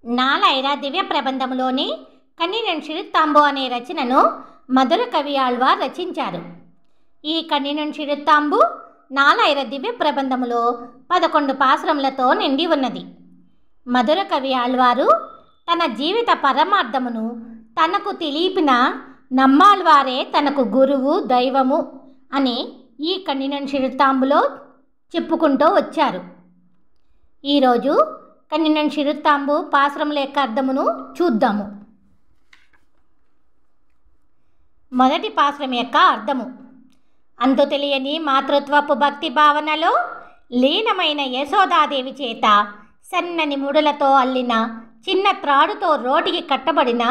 నాలైరా దివ్య ప్రబంధములోని కన్నినెన్ సిరుత్తాంబు అనే రచనను మధుర కవి ఆళ్వార్ రచించారు. ఈ కన్నినెన్ సిరుత్తాంబు నాలైర దివ్య ప్రబంధములో 11 పాసురములతో నిండి ఉన్నది. మధుర కవి ఆళ్వారు తన జీవిత పరమార్థమును తనకు తెలిపిన నమ్మాళ్వారే తనకు గురువు దైవము అని ఈ కన్నినెన్ సిరుత్తాంబులో చెప్పుకుంటూ వచ్చారు. ఈరోజు కన్నినెన్ సిరుత్తాంబు పాసురముల యొక్క అర్థమును చూద్దాము. మొదటి పాసురం యొక్క అర్థము: అంతు తెలియని మాతృత్వపు భక్తి భావనలో లీనమైన యశోదాదేవి చేత సన్నని ముడులతో అల్లిన చిన్న త్రాడుతో రోటికి కట్టబడిన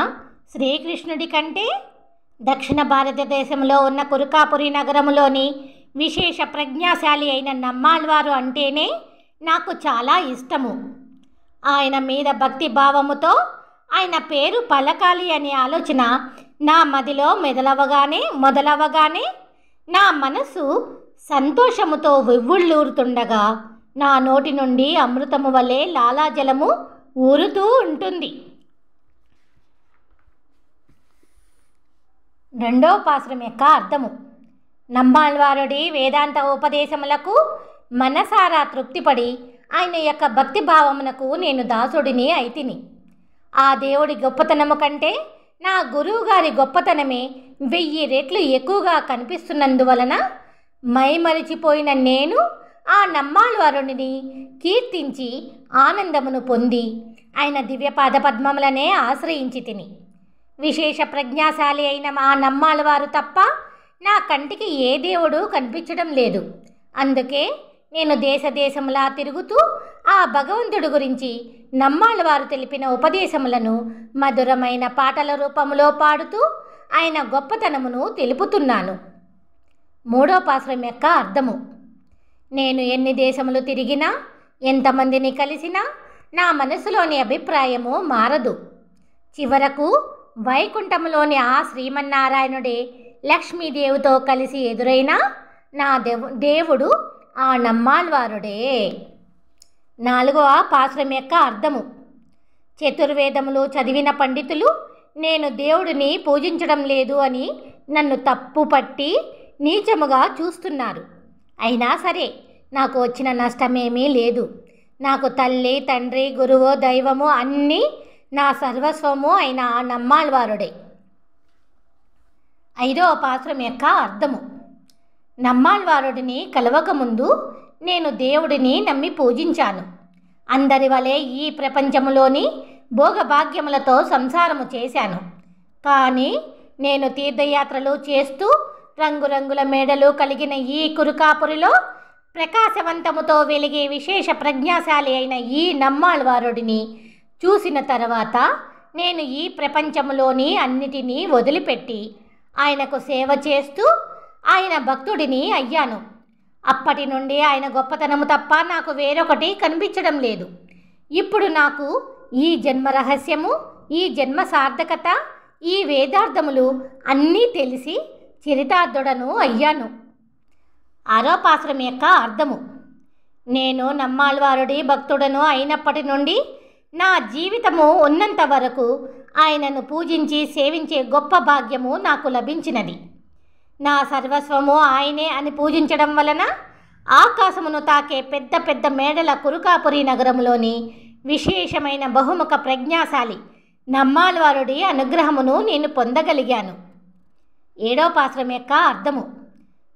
శ్రీకృష్ణుడి కంటే దక్షిణ భారతదేశంలో ఉన్న కురుకాపురి నగరములోని విశేష ప్రజ్ఞాశాలి అయిన నమ్మాళ్వారు అంటేనే నాకు చాలా ఇష్టము. ఆయన మీద భక్తి భావముతో ఆయన పేరు పలకాలి అనే ఆలోచన నా మదిలో మొదలవగానే నా మనసు సంతోషముతో వివ్వుళ్ళూరుతుండగా నా నోటి నుండి అమృతము వలె లాలాజలము ఊరుతూ ఉంటుంది. రెండవ పాసురం యొక్క అర్థము: నమ్మాళ్వారుడి వేదాంత ఉపదేశములకు మనసారా తృప్తిపడి ఆయన యొక్క భక్తి భావమునకు నేను దాసుడిని అయితిని. ఆ దేవుడి గొప్పతనము కంటే నా గురువుగారి గొప్పతనమే 1000 రెట్లు ఎక్కువగా కనిపిస్తున్నందువలన మైమరిచిపోయిన నేను ఆ నమ్మాళ్వారుడిని కీర్తించి ఆనందమును పొంది ఆయన దివ్య పాదపద్మములనే ఆశ్రయించి తిని. విశేష ప్రజ్ఞాశాలి అయిన ఆ నమ్మాళ్వారు తప్ప నా కంటికి ఏ దేవుడు కనిపించడం లేదు. అందుకే నేను దేశములా తిరుగుతూ ఆ భగవంతుడి గురించి నమ్మాళ్వారు తెలిపిన ఉపదేశములను మధురమైన పాటల రూపంలో పాడుతూ ఆయన గొప్పతనమును తెలుపుతున్నాను. మూడో పాసురం యొక్క అర్థము: నేను ఎన్ని దేశములు తిరిగినా, ఎంతమందిని కలిసినా నా మనసులోని అభిప్రాయము మారదు. చివరకు వైకుంఠములోని ఆ శ్రీమన్నారాయణుడే లక్ష్మీదేవితో కలిసి ఎదురైనా నా దేవుడు ఆ నమ్మాళ్వారుడే. నాలుగవ పాసురం యొక్క అర్థము: చతుర్వేదములు చదివిన పండితులు నేను దేవుడిని పూజించడం లేదు అని నన్ను తప్పుపట్టి నీచముగా చూస్తున్నారు. అయినా సరే నాకు వచ్చిన నష్టమేమీ లేదు. నాకు తల్లి, తండ్రి, గురువు, దైవము అన్నీ నా సర్వస్వము అయిన ఆ నమ్మాళ్వారుడే. ఐదవ పాసురం యొక్క అర్థము: నమ్మాళ్వారుడిని కలవకముందు నేను దేవుడిని నమ్మి పూజించాను. అందరి వలె ఈ ప్రపంచములోని భోగభాగ్యములతో సంసారము చేశాను. కానీ నేను తీర్థయాత్రలు చేస్తూ రంగురంగుల మేడలు కలిగిన ఈ కురుకాపురిలో ప్రకాశవంతముతో వెలిగే విశేష ప్రజ్ఞాశాలి అయిన ఈ నమ్మాళ్వారుడిని చూసిన తర్వాత నేను ఈ ప్రపంచములోని అన్నిటినీ వదిలిపెట్టి ఆయనకు సేవ చేస్తూ ఆయన భక్తుడిని అయ్యాను. అప్పటి నుండి ఆయన గొప్పతనము తప్ప నాకు వేరొకటి కనిపించడం లేదు. ఇప్పుడు నాకు ఈ జన్మ రహస్యము, ఈ జన్మ సార్థకత, ఈ వేదార్థములు అన్నీ తెలిసి చరితార్థుడను అయ్యాను. ఆరో పాసురం యొక్క అర్థము: నేను నమ్మాళ్వారుడి భక్తుడను అయినప్పటి నుండి నా జీవితము ఉన్నంత వరకు ఆయనను పూజించి సేవించే గొప్ప భాగ్యము నాకు లభించినది. నా సర్వస్వము ఆయనే అని పూజించడం వలన ఆకాశమును తాకే పెద్ద పెద్ద మేడల కురుకాపురి నగరంలోని విశేషమైన బహుముఖ ప్రజ్ఞాశాలి నమ్మాళ్వారుడి అనుగ్రహమును నేను పొందగలిగాను. ఏడో పాసురం యొక్క అర్థము: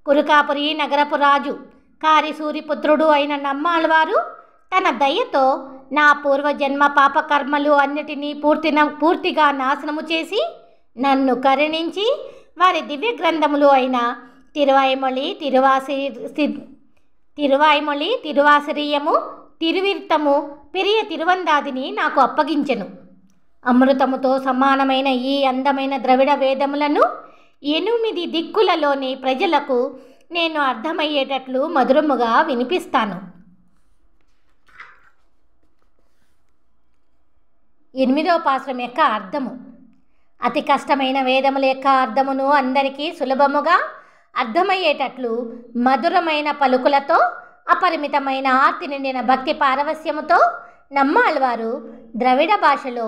కురుకాపురి నగరపు రాజు కారిసూరిపుత్రుడు అయిన నమ్మాళ్వారు తన దయతో నా పూర్వజన్మ పాపకర్మలు అన్నిటినీ పూర్తిగా నాశనము చేసి నన్ను కరుణించి వారి దివ్య గ్రంథములు అయిన తిరువాయిమొళి, తిరువాసిరియము, తిరువిర్తము, పెరియ తిరువందాదిని నాకు అప్పగించెను. అమృతముతో సమానమైన ఈ అందమైన ద్రవిడ వేదములను 8 దిక్కులలోని ప్రజలకు నేను అర్థమయ్యేటట్లు మధురముగా వినిపిస్తాను. 8వ పాసురం యొక్క అర్థము: అతి కష్టమైన వేదముల యొక్క అర్థమును అందరికీ సులభముగా అర్థమయ్యేటట్లు మధురమైన పలుకులతో అపరిమితమైన ఆర్తి నిండిన భక్తి పారవస్యముతో నమ్మాళ్వారు ద్రవిడ భాషలో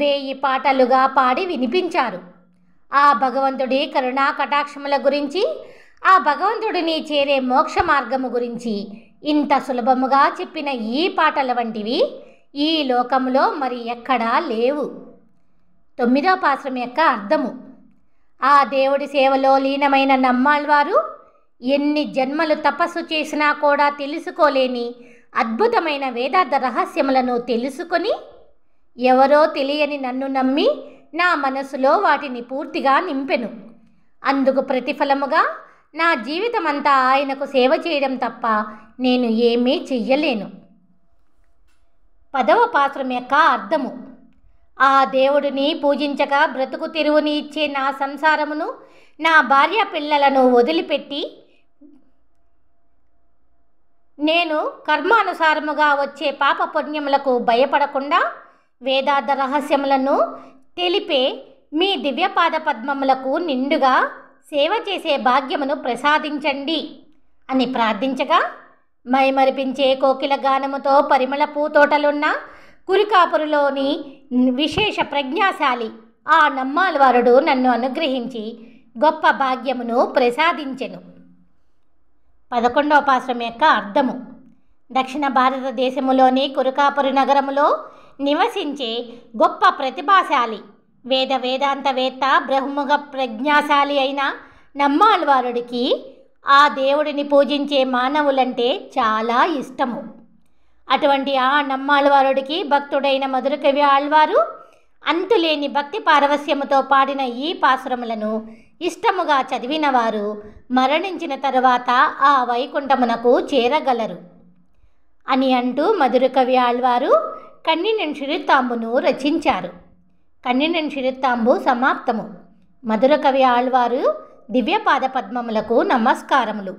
1000 పాటలుగా పాడి వినిపించారు. ఆ భగవంతుడి కరుణా కటాక్షముల గురించి, ఆ భగవంతుడిని చేరే మోక్ష మార్గము గురించి ఇంత సులభముగా చెప్పిన ఈ పాటల వంటివి ఈ లోకంలో మరి ఎక్కడా లేవు. 9వ పాశ్రం యొక్క అర్థము. ఆ దేవుడి సేవలో లీనమైన నమ్మాళ్వారు ఎన్ని జన్మలు తపస్సు చేసినా కూడా తెలుసుకోలేని అద్భుతమైన వేదార్థ రహస్యములను తెలుసుకొని, ఎవరో తెలియని నన్ను నమ్మి నా మనసులో వాటిని పూర్తిగా నింపెను. అందుకు ప్రతిఫలముగా నా జీవితమంతా ఆయనకు సేవ చేయడం తప్ప నేను ఏమీ చెయ్యలేను. 10వ పాశ్రం యొక్క అర్థము. ఆ దేవుడిని పూజించక బ్రతుకు తెరువుని ఇచ్చే నా సంసారమును, నా భార్య పిల్లలను వదిలిపెట్టి నేను కర్మానుసారముగా వచ్చే పాప పుణ్యములకు భయపడకుండా వేదార్థ రహస్యములను తెలిపే మీ దివ్యపాద పద్మములకు నిండుగా సేవ చేసే భాగ్యమును ప్రసాదించండి అని ప్రార్థించగా, మైమరిపించే కోకిల గానముతో పరిమళ పూతోటలున్న కురికాపురులోని విశేష ప్రజ్ఞాశాలి ఆ నమ్మాళ్వారుడు నన్ను అనుగ్రహించి గొప్ప భాగ్యమును ప్రసాదించెను. 11వ పాశ్రం యొక్క అర్థము. దక్షిణ భారతదేశములోని కురికాపురి నగరములో నివసించే గొప్ప ప్రతిభాశాలి వేదాంతవేత్త బ్రహ్ముగ ప్రజ్ఞాశాలి అయిన నమ్మాళ్వారుడికి ఆ దేవుడిని పూజించే మానవులంటే చాలా ఇష్టము. అటువంటి ఆ నమ్మాళ్వారుడికి భక్తుడైన మధురకవి ఆళ్వారు అంతులేని భక్తి పారవస్యముతో పాడిన ఈ పాసురములను ఇష్టముగా చదివిన వారు మరణించిన తరువాత ఆ వైకుంఠమునకు చేరగలరు అని అంటూ మధురకవి ఆళ్వారు కన్నినెన్ శిరుత్తాంబును రచించారు. కన్నినెన్ శిరుత్తాంబు సమాప్తము. మధురకవి ఆళ్వారు దివ్యపాద పద్మములకు నమస్కారములు.